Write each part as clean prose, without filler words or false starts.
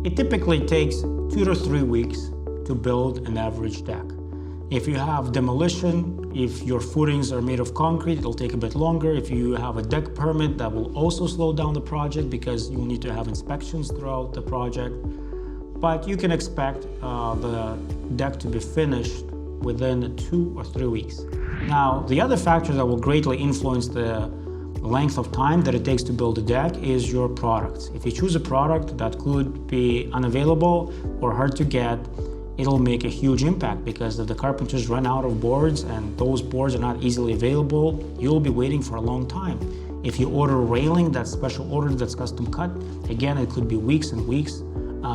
It typically takes 2 to 3 weeks to build an average deck. If you have demolition, if your footings are made of concrete, it'll take a bit longer. If you have a deck permit, that will also slow down the project because you'll need to have inspections throughout the project. But you can expect the deck to be finished within 2 or 3 weeks. Now, the other factor that will greatly influence the length of time that it takes to build a deck is your product. If you choose a product that could be unavailable or hard to get, it'll make a huge impact, because if the carpenters run out of boards and those boards are not easily available, you'll be waiting for a long time. If you order a railing that's special ordered, that's custom cut, again, it could be weeks and weeks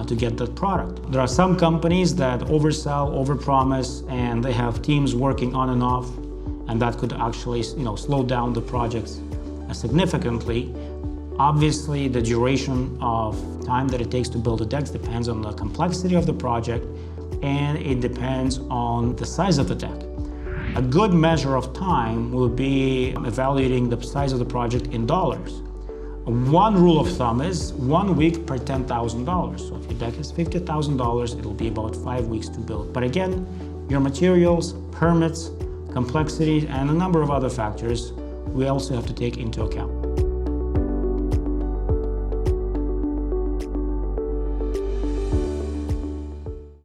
to get that product. There are some companies that oversell, overpromise, and they have teams working on and off, and that could actually, slow down the projects significantly. Obviously, the duration of time that it takes to build a deck depends on the complexity of the project, and it depends on the size of the deck. A good measure of time will be evaluating the size of the project in dollars. One rule of thumb is 1 week per $10,000. So if your deck is $50,000, it'll be about 5 weeks to build. But again, your materials, permits, complexity, and a number of other factors we also have to take into account.